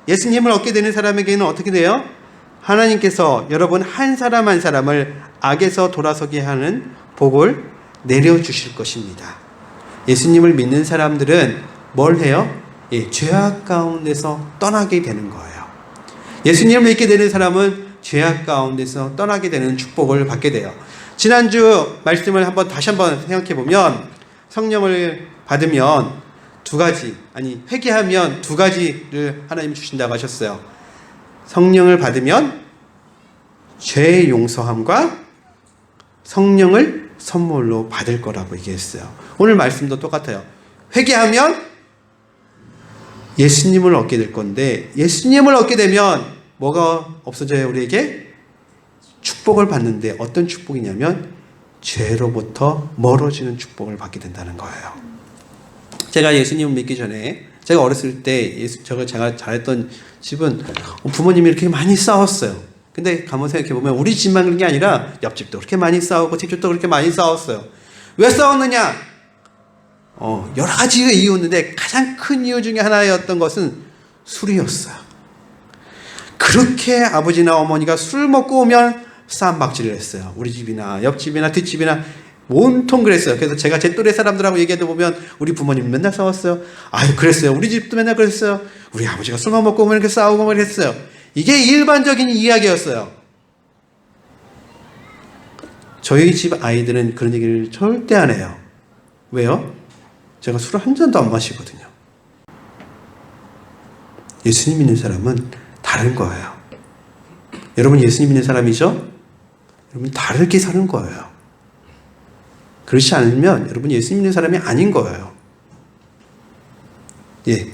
예수님을 얻게 되는 사람에게는 어떻게 돼요? 하나님께서 여러분 한 사람 한 사람을 악에서 돌아서게 하는 복을 내려주실 것입니다. 예수님을 믿는 사람들은 뭘 해요? 죄악 가운데서 떠나게 되는 거예요. 예수님을 믿게 되는 사람은 죄악 가운데서 떠나게 되는 축복을 받게 돼요. 지난주 말씀을 다시 한번 생각해 보면 성령을 받으면 회개하면 두 가지를 하나님이 주신다고 하셨어요. 성령을 받으면 죄의 용서함과 성령을 선물로 받을 거라고 얘기했어요. 오늘 말씀도 똑같아요. 회개하면 예수님을 얻게 될 건데 예수님을 얻게 되면 뭐가 없어져요? 우리에게 축복을 받는데 어떤 축복이냐면 죄로부터 멀어지는 축복을 받게 된다는 거예요. 제가 예수님을 믿기 전에 제가 어렸을 때 제가 잘했던 집은 부모님이 이렇게 많이 싸웠어요. 근데 가만 생각해보면 우리 집만 그런 게 아니라 옆집도 그렇게 많이 싸우고 집집도 그렇게 많이 싸웠어요. 왜 싸웠느냐? 여러 가지 이유였는데 가장 큰 이유 중에 하나였던 것은 술이었어요. 그렇게 아버지나 어머니가 술 먹고 오면 싸움박질을 했어요. 우리 집이나 옆집이나 뒷집이나 온통 그랬어요. 그래서 제가 제 또래 사람들하고 얘기하다 보면 우리 부모님 맨날 싸웠어요. 아유 그랬어요. 우리 집도 맨날 그랬어요. 우리 아버지가 술만 먹고 오면 이렇게 싸우고 그랬어요. 이게 일반적인 이야기였어요. 저희 집 아이들은 그런 얘기를 절대 안 해요. 왜요? 제가 술을 한 잔도 안 마시거든요. 예수님 믿는 사람은 다른 거예요. 여러분 예수님 믿는 사람이죠? 여러분 다르게 사는 거예요. 그렇지 않으면 여러분 예수 믿는 사람이 아닌 거예요. 예.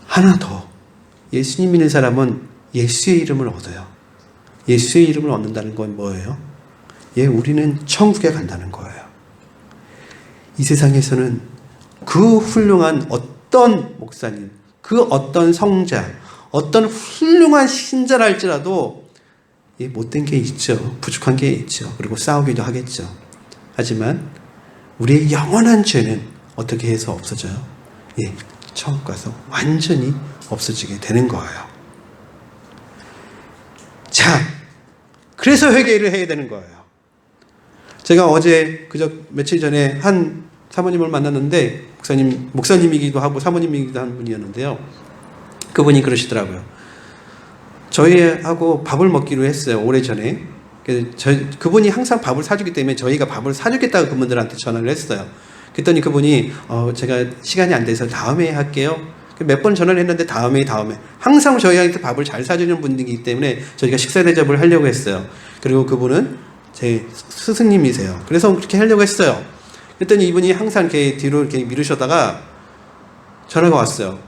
하나 더. 예수님 믿는 사람은 예수의 이름을 얻어요. 예수의 이름을 얻는다는 건 뭐예요? 예, 우리는 천국에 간다는 거예요. 이 세상에서는 그 훌륭한 어떤 목사님, 그 어떤 성자, 어떤 훌륭한 신자랄지라도 예, 못된 게 있죠. 부족한 게 있죠. 그리고 싸우기도 하겠죠. 하지만 우리의 영원한 죄는 어떻게 해서 없어져요? 예, 천국 가서 완전히 없어지게 되는 거예요. 자, 그래서 회개를 해야 되는 거예요. 제가 어제 며칠 전에 한 사모님을 만났는데 목사님이기도 하고 사모님이기도 한 분이었는데요. 그분이 그러시더라고요. 저희하고 밥을 먹기로 했어요. 오래전에. 그분이 항상 밥을 사주기 때문에 저희가 밥을 사주겠다고 그분들한테 전화를 했어요. 그랬더니 그분이 제가 시간이 안 돼서 다음에 할게요. 몇 번 전화를 했는데 다음에 항상 저희한테 밥을 잘 사주는 분이기 때문에 저희가 식사 대접을 하려고 했어요. 그리고 그분은 제 스승님이세요. 그래서 그렇게 하려고 했어요. 그랬더니 이분이 항상 이렇게 뒤로 이렇게 미루셨다가 전화가 왔어요.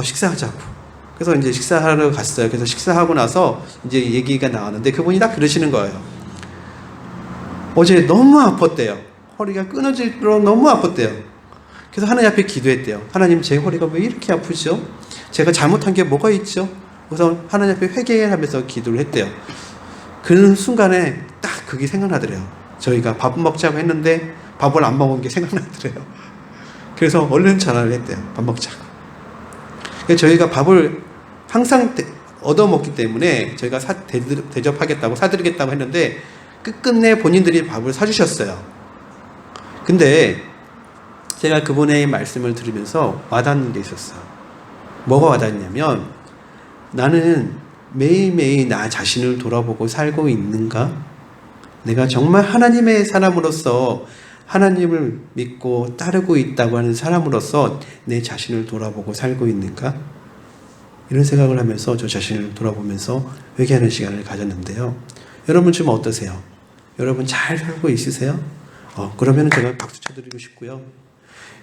식사하자고. 그래서 이제 식사하러 갔어요. 그래서 식사하고 나서 이제 얘기가 나왔는데 그분이 딱 그러시는 거예요. 어제 너무 아팠대요. 허리가 끊어질 정도로 너무 아팠대요. 그래서 하나님 앞에 기도했대요. 하나님, 제 허리가 왜 이렇게 아프죠? 제가 잘못한 게 뭐가 있죠? 그래서 하나님 앞에 회개하면서 기도를 했대요. 그 순간에 딱 그게 생각나더래요. 저희가 밥 먹자고 했는데 밥을 안 먹은 게 생각나더래요. 그래서 얼른 전화를 했대요. 밥 먹자고. 저희가 밥을 항상 얻어먹기 때문에 저희가 대접하겠다고 사드리겠다고 했는데 끝끝내 본인들이 밥을 사주셨어요. 근데 제가 그분의 말씀을 들으면서 와닿는 게 있었어요. 뭐가 와닿냐면 나는 매일매일 나 자신을 돌아보고 살고 있는가? 내가 정말 하나님의 사람으로서 하나님을 믿고 따르고 있다고 하는 사람으로서 내 자신을 돌아보고 살고 있는가? 이런 생각을 하면서 저 자신을 돌아보면서 회개하는 시간을 가졌는데요. 여러분 지금 어떠세요? 여러분 잘 살고 있으세요? 그러면 제가 박수 쳐드리고 싶고요.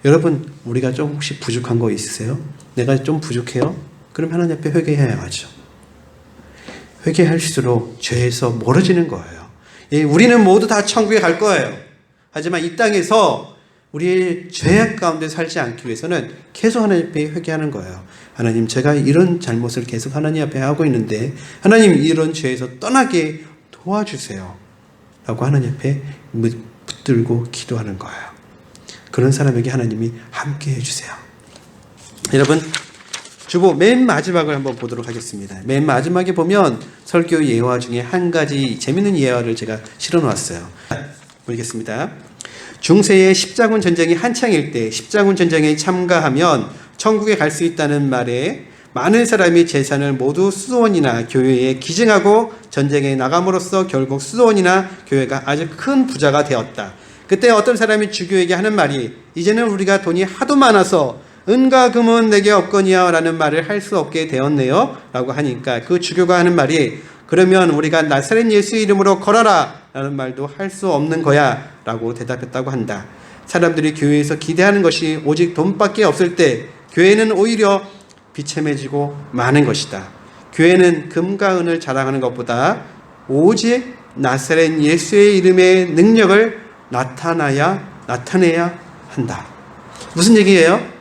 여러분 우리가 좀 혹시 부족한 거 있으세요? 내가 좀 부족해요? 그럼 하나님 앞에 회개해야 하죠. 회개할수록 죄에서 멀어지는 거예요. 예, 우리는 모두 다 천국에 갈 거예요. 하지만 이 땅에서 우리의 죄악 가운데 살지 않기 위해서는 계속 하나님 앞에 회개하는 거예요. 하나님, 제가 이런 잘못을 계속 하나님 앞에 하고 있는데 하나님 이런 죄에서 떠나게 도와주세요 라고 하나님 앞에 붙들고 기도하는 거예요. 그런 사람에게 하나님이 함께 해주세요. 여러분, 주보 맨 마지막을 한번 보도록 하겠습니다. 맨 마지막에 보면 설교 예화 중에 한 가지 재밌는 예화를 제가 실어놓았어요. 보겠습니다. 중세의 십자군 전쟁이 한창일 때 십자군 전쟁에 참가하면 천국에 갈 수 있다는 말에 많은 사람이 재산을 모두 수도원이나 교회에 기증하고 전쟁에 나감으로써 결국 수도원이나 교회가 아주 큰 부자가 되었다. 그때 어떤 사람이 주교에게 하는 말이 이제는 우리가 돈이 하도 많아서 은과 금은 내게 없거니와 라는 말을 할 수 없게 되었네요 라고 하니까 그 주교가 하는 말이 그러면 우리가 나사렛 예수 이름으로 걸어라 라는 말도 할 수 없는 거야 라고 대답했다고 한다. 사람들이 교회에서 기대하는 것이 오직 돈밖에 없을 때 교회는 오히려 비참해지고 많은 것이다. 교회는 금과 은을 자랑하는 것보다 오직 나사렛 예수의 이름의 능력을 나타내야 한다. 무슨 얘기예요?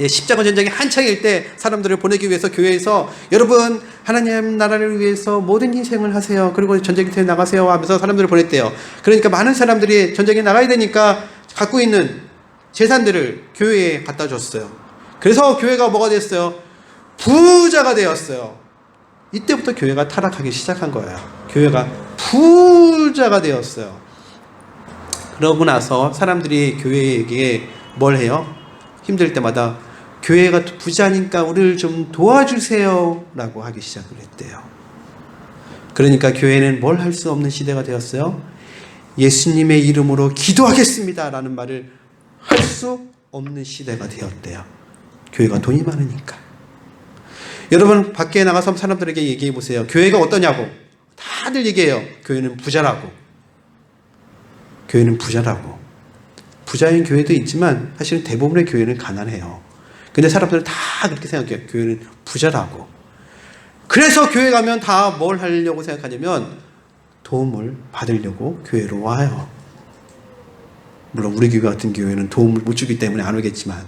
십자군 전쟁이 한창일 때 사람들을 보내기 위해서 교회에서 여러분 하나님 나라를 위해서 모든 희생을 하세요. 그리고 전쟁터에 나가세요 하면서 사람들을 보냈대요. 그러니까 많은 사람들이 전쟁에 나가야 되니까 갖고 있는 재산들을 교회에 갖다 줬어요. 그래서 교회가 뭐가 됐어요? 부자가 되었어요. 이때부터 교회가 타락하기 시작한 거예요. 교회가 부자가 되었어요. 그러고 나서 사람들이 교회에게 뭘 해요? 힘들 때마다 교회가 부자니까 우리를 좀 도와주세요 라고 하기 시작을 했대요. 그러니까 교회는 뭘 할 수 없는 시대가 되었어요? 예수님의 이름으로 기도하겠습니다 라는 말을 할 수 없는 시대가 되었대요. 교회가 돈이 많으니까. 여러분 밖에 나가서 사람들에게 얘기해 보세요. 교회가 어떠냐고. 다들 얘기해요. 교회는 부자라고. 교회는 부자라고. 부자인 교회도 있지만 사실은 대부분의 교회는 가난해요. 근데 사람들은 다 그렇게 생각해요. 교회는 부자라고. 그래서 교회 가면 다 뭘 하려고 생각하냐면 도움을 받으려고 교회로 와요. 물론 우리 교회 같은 교회는 도움을 못 주기 때문에 안 오겠지만.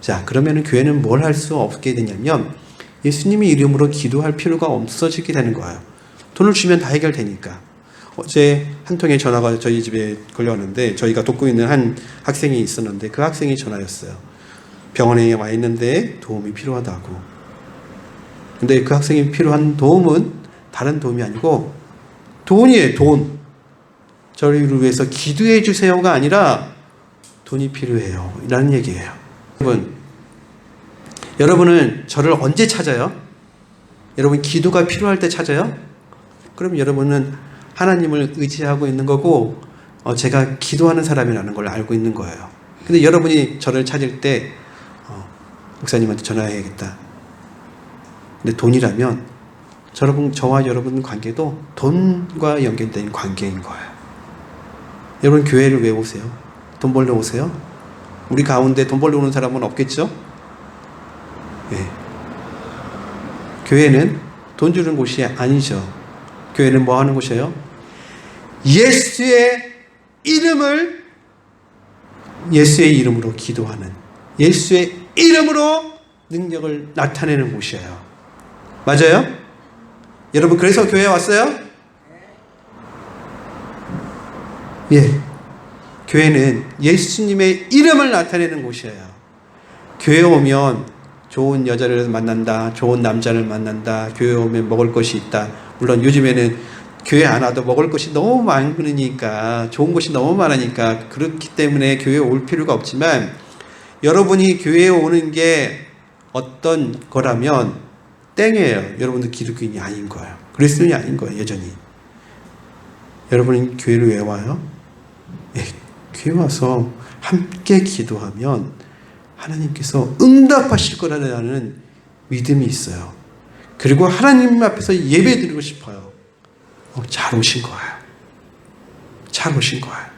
자, 그러면 교회는 뭘 할 수 없게 되냐면 예수님의 이름으로 기도할 필요가 없어지게 되는 거예요. 돈을 주면 다 해결되니까. 어제 한 통의 전화가 저희 집에 걸려왔는데 저희가 돕고 있는 한 학생이 있었는데 그 학생이 전화였어요. 병원에 와 있는데 도움이 필요하다고. 근데 그 학생이 필요한 도움은 다른 도움이 아니고 돈이에요. 돈. 저를 위해서 기도해 주세요가 아니라 돈이 필요해요 라는 얘기예요. 여러분은 저를 언제 찾아요? 여러분 기도가 필요할 때 찾아요? 그럼 여러분은 하나님을 의지하고 있는 거고 제가 기도하는 사람이라는 걸 알고 있는 거예요. 근데 여러분이 저를 찾을 때 목사님한테 전화해야겠다. 근데 돈이라면 저와 여러분 관계도 돈과 연결된 관계인 거예요. 여러분 교회를 왜 오세요? 돈 벌러 오세요? 우리 가운데 돈 벌러 오는 사람은 없겠죠? 네. 교회는 돈 주는 곳이 아니죠. 교회는 뭐 하는 곳이에요? 예수의 이름으로 기도하는, 예수의 이름으로 능력을 나타내는 곳이에요. 맞아요? 여러분 그래서 교회에 왔어요? 예. 교회는 예수님의 이름을 나타내는 곳이에요. 교회에 오면 좋은 여자를 만난다, 좋은 남자를 만난다, 교회에 오면 먹을 것이 있다. 물론 요즘에는 교회 안 와도 먹을 것이 너무 많으니까, 좋은 것이 너무 많으니까 그렇기 때문에 교회에 올 필요가 없지만 여러분이 교회에 오는 게 어떤 거라면 땡이에요. 여러분들 기독교인이 아닌 거예요. 그리스도인이 아닌 거예요. 여전히. 여러분은 교회를 왜 와요? 예, 교회 와서 함께 기도하면 하나님께서 응답하실 거라는 믿음이 있어요. 그리고 하나님 앞에서 예배 드리고 싶어요. 잘 오신 거예요. 잘 오신 거예요.